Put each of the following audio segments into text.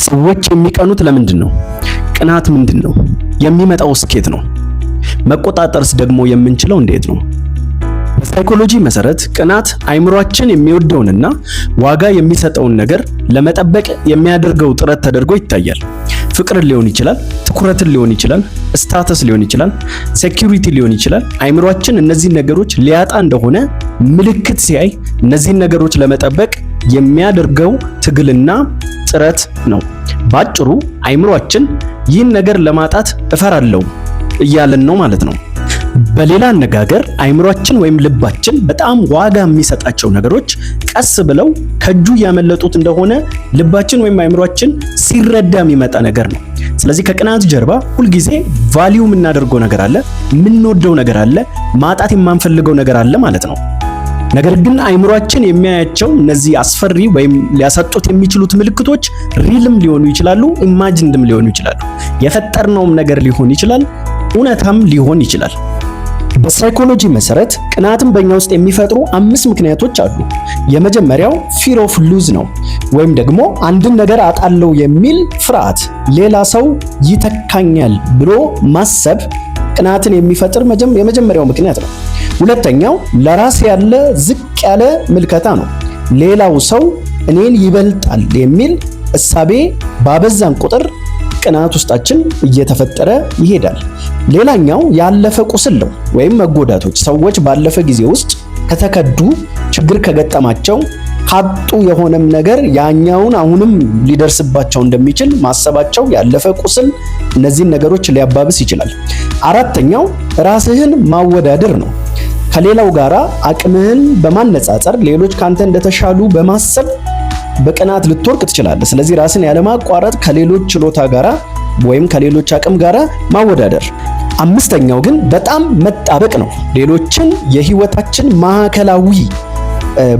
ሰዎች የሚቀኑት ለምንድን ነው? ቅናት ምንድን ነው? የሚመጣው ስኬት ነው? መቆጣጠርስ ደግሞ የምንችለው እንዴት ነው? በሳይኮሎጂ መሰረት ቅናት አይምሮአችን የሚወደውንና ዋጋ የሚሰጠውን ነገር ለመጠበቅ የሚያደርገው ጥረት ተደርጎ ይታያል። ፍቅርን ሊሆን ይችላል፣ ትኩረትን ሊሆን ይችላል፣ ስታተስ ሊሆን ይችላል፣ ሴኩሪቲ ሊሆን ይችላል። አይምሮአችን እነዚህን ነገሮች ሊያጣ እንደሆነ ምልክት ሲያይ እነዚህን ነገሮች ለመጠበቅ የሚያደርገው ትግልና ጥረት ነው። ባጭሩ አይምሮአችን ይህን ነገር ለማጣት እፈራለሁ እያለን ነው ማለት ነው። በሌላ አነጋገር አይምሮአችን ወይም ልባችን በጣም ዋጋ የሚሰጣቸው ነገሮች ቀስ ብለው ከእጁ ያመለጡት እንደሆነ ልባችን ወይም አይምሮአችን ሲረዳ የሚመጣ ነገር ነው። ስለዚህ ከቅናት ጀርባ ሁልጊዜ ቫልዩ የምናደርገው ነገር አለ፣ የምንወደው ነገር አለ፣ ማጣት የማንፈልገው ነገር አለ ማለት ነው። ነገር ግን አይምሮአችን የሚያያቸው እነዚህ አስፈሪ ወይም ሊያሰጡት የሚችሉት ምልክቶች ሪልም ሊሆኑ ይችላሉ፣ ኢማጂንድም ሊሆኑ ይችላሉ፣ የፈጠርነውም ነገር ሊሆን ይችላል፣ እውነታም ሊሆን ይችላል። በሳይኮሎጂ መሰረት ቅናትን በእኛ ውስጥ የሚፈጥሩ 5 ምክንያቶች አሉ። የመጀመሪያው ፊር ኦፍ ሉዝ ነው፣ ወይም ደግሞ አንድን ነገር አጣለው የሚል ፍርሃት፣ ሌላ ሰው ይተካኛል ብሎ ማሰብ ቅናትን የሚፈጥር የመጀመሪያው ምክንያት ነው። ሁለተኛው ለራስ ያለ ዝቅ ያለ ምልከታ ነው። ሌላው ሰው እኔን ይበልጣል የሚል እሳቤ ባበዛን ቁጥር ቅናት ውስጣችን እየተፈጠረ ይሄዳል። ሌላኛው ያለፈ ቁስል ነው ወይም መጎዳቶች። ሰዎች ባለፈ ጊዜ ውስጥ ከተከዱ፣ ችግር ከገጠማቸው፣ ካጡ የሆነም ነገር ያኛውን አሁንም ሊደርስባቸው እንደሚችል ማሰባቸው ያለፈ ቁስል እነዚህን ነገሮች ሊያባብስ ይችላል። አራተኛው ራስህን ማወዳደር ነው። ከሌላው ጋራ አቅምህን በማነጻጸር ሌሎች ካንተ እንደተሻሉ በማሰብ በቅናት ልትወርቅ ትችላለህ። ስለዚህ ራስን ያለማቋረጥ ከሌሎች ችሎታ ጋራ ወይም ከሌሎች አቅም ጋራ ማወዳደር። አምስተኛው ግን በጣም መጣበቅ ነው። ሌሎችን የህይወታችን ማዕከላዊ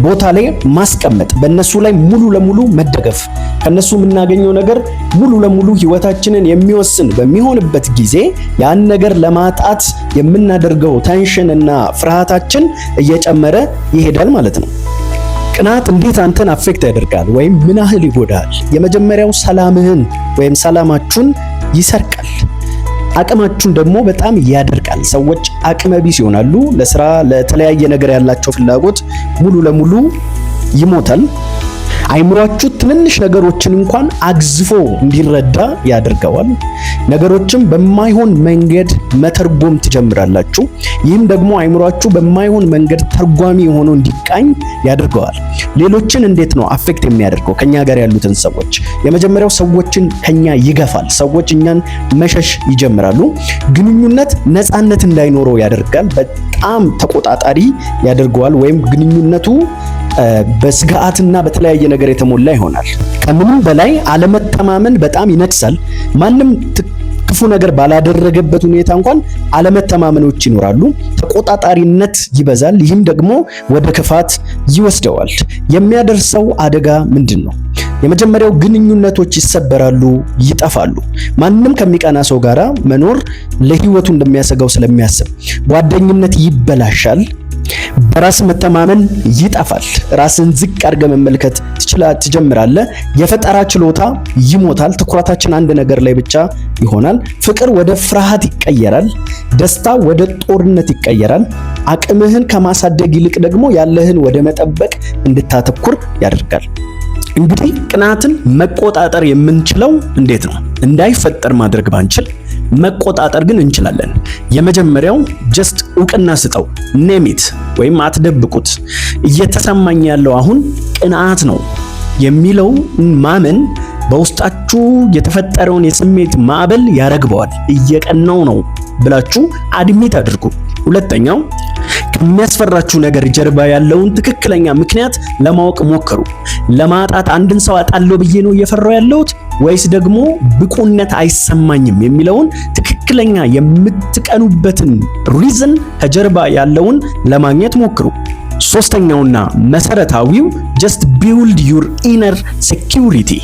ቦታ ላይ ማስቀመጥ፣ በእነሱ ላይ ሙሉ ለሙሉ መደገፍ፣ ከነሱ የምናገኘው ነገር ሙሉ ለሙሉ ህይወታችንን የሚወስን በሚሆንበት ጊዜ ያን ነገር ለማጣት የምናደርገው ቴንሽን እና ፍርሃታችን እየጨመረ ይሄዳል ማለት ነው። ቅናት እንዴት አንተን አፌክት ያደርጋል ወይም ምን ያህል ይጎዳል? የመጀመሪያው ሰላምህን ወይም ሰላማችሁን ይሰርቃል። አቅማችሁን ደግሞ በጣም ያደርቃል። ሰዎች አቅመ ቢስ ይሆናሉ። ለስራ ለተለያየ ነገር ያላቸው ፍላጎት ሙሉ ለሙሉ ይሞታል። አይምሯችሁ ትንንሽ ነገሮችን እንኳን አግዝፎ እንዲረዳ ያደርገዋል። ነገሮችን በማይሆን መንገድ መተርጎም ትጀምራላችሁ። ይህም ደግሞ አይምሯችሁ በማይሆን መንገድ ተርጓሚ ሆኖ እንዲቃኝ ያደርገዋል። ሌሎችን እንዴት ነው አፌክት የሚያደርገው? ከኛ ጋር ያሉትን ሰዎች የመጀመሪያው ሰዎችን ከኛ ይገፋል። ሰዎች እኛን መሸሽ ይጀምራሉ። ግንኙነት ነፃነት እንዳይኖረው ያደርጋል። በጣም ተቆጣጣሪ ያደርገዋል። ወይም ግንኙነቱ በስጋትና በተለያየ ነገር የተሞላ ይሆናል። ከምንም በላይ አለመተማመን በጣም ይነግሳል። ማንም ክፉ ነገር ባላደረገበት ሁኔታ እንኳን አለመተማመኖች ይኖራሉ። ተቆጣጣሪነት ይበዛል። ይህም ደግሞ ወደ ክፋት ይወስደዋል። የሚያደርሰው አደጋ ምንድን ነው? የመጀመሪያው ግንኙነቶች ይሰበራሉ፣ ይጠፋሉ። ማንም ከሚቀና ሰው ጋራ መኖር ለህይወቱ እንደሚያሰጋው ስለሚያስብ ጓደኝነት ይበላሻል። በራስ መተማመን ይጠፋል። ራስን ዝቅ አድርገህ መመልከት ትጀምራለህ። የፈጠራ ችሎታ ይሞታል። ትኩረታችን አንድ ነገር ላይ ብቻ ይሆናል። ፍቅር ወደ ፍርሃት ይቀየራል። ደስታ ወደ ጦርነት ይቀየራል። አቅምህን ከማሳደግ ይልቅ ደግሞ ያለህን ወደ መጠበቅ እንድታተኩር ያደርጋል። እንግዲህ ቅናትን መቆጣጠር የምንችለው እንዴት ነው? እንዳይፈጠር ማድረግ ባንችል መቆጣጠር ግን እንችላለን። የመጀመሪያው ጀስት እውቅና ስጠው፣ ኔሚት ወይም አትደብቁት። እየተሰማኝ ያለው አሁን ቅንዓት ነው የሚለው ማመን በውስጣችሁ የተፈጠረውን የስሜት ማዕበል ያረግበዋል። እየቀናው ነው ብላችሁ አድሚት አድርጉ። ሁለተኛው ከሚያስፈራችሁ ነገር ጀርባ ያለውን ትክክለኛ ምክንያት ለማወቅ ሞክሩ። ለማጣት አንድን ሰው አጣለው ብዬ ነው እየፈራው ያለሁት ወይስ ደግሞ ብቁነት አይሰማኝም የሚለውን ትክክለኛ የምትቀኑበትን ሪዝን ከጀርባ ያለውን ለማግኘት ሞክሩ። ሶስተኛውና መሰረታዊው just build your inner security።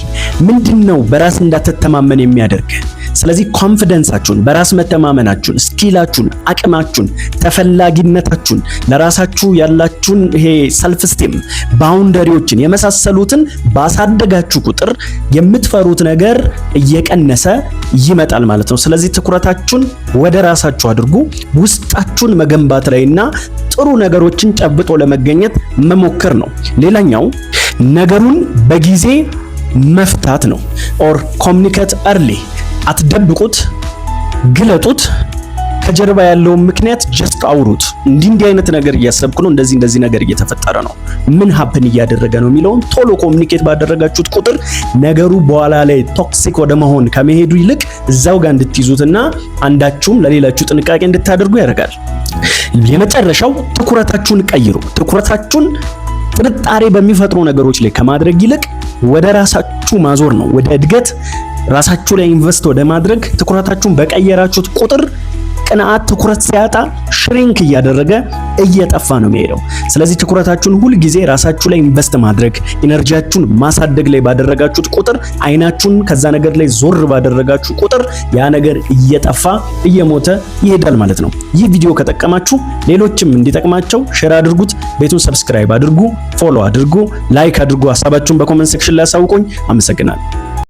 ምንድነው በራስ እንዳትተማመን የሚያደርግ? ስለዚህ ኮንፊደንሳችሁን፣ በራስ መተማመናችሁን፣ ስኪላችሁን፣ አቅማችሁን፣ ተፈላጊነታችሁን፣ ለራሳችሁ ያላችሁን ይሄ ሰልፍ ስቲም ባውንደሪዎችን የመሳሰሉትን ባሳደጋችሁ ቁጥር የምትፈሩት ነገር እየቀነሰ ይመጣል ማለት ነው። ስለዚህ ትኩረታችሁን ወደ ራሳችሁ አድርጉ። ውስጣችሁን መገንባት ላይና ጥሩ ነገሮችን ጨብጦ ለመገኘት መሞከር ነው። ሌላኛው ነገሩን በጊዜ መፍታት ነው። ኦር ኮሙኒኬት early። አትደብቁት፣ ግለጡት። ከጀርባ ያለውን ምክንያት ጀስት አውሩት። እንዲህ አይነት ነገር እያሰብኩ ነው፣ እንደዚህ ነገር እየተፈጠረ ነው፣ ምን ሀፕን እያደረገ ነው የሚለውን ቶሎ ኮሙኒኬት ባደረጋችሁት ቁጥር ነገሩ በኋላ ላይ ቶክሲክ ወደ መሆን ከመሄዱ ይልቅ እዛው ጋር እንድትይዙትና አንዳችሁም ለሌላችሁ ጥንቃቄ እንድታደርጉ ያደርጋል። የመጨረሻው ትኩረታችሁን ቀይሩ። ትኩረታችሁን ጥርጣሬ በሚፈጥሩ ነገሮች ላይ ከማድረግ ይልቅ ወደ ራሳችሁ ማዞር ነው። ወደ እድገት፣ ራሳችሁ ላይ ኢንቨስት ወደ ማድረግ ትኩረታችሁን በቀየራችሁት ቁጥር ቅንዓት ትኩረት ሲያጣ ሽሪንክ እያደረገ እየጠፋ ነው የሚሄደው። ስለዚህ ትኩረታችሁን ሁል ጊዜ ራሳችሁ ላይ ኢንቨስት ማድረግ፣ ኢነርጂያችሁን ማሳደግ ላይ ባደረጋችሁት ቁጥር፣ አይናችሁን ከዛ ነገር ላይ ዞር ባደረጋችሁ ቁጥር ያ ነገር እየጠፋ እየሞተ ይሄዳል ማለት ነው። ይህ ቪዲዮ ከጠቀማችሁ ሌሎችም እንዲጠቅማቸው ሼር አድርጉት። ቤቱን ሰብስክራይብ አድርጉ፣ ፎሎ አድርጉ፣ ላይክ አድርጉ። ሀሳባችሁን በኮሜንት ሴክሽን ላይ አሳውቁኝ። አመሰግናለሁ።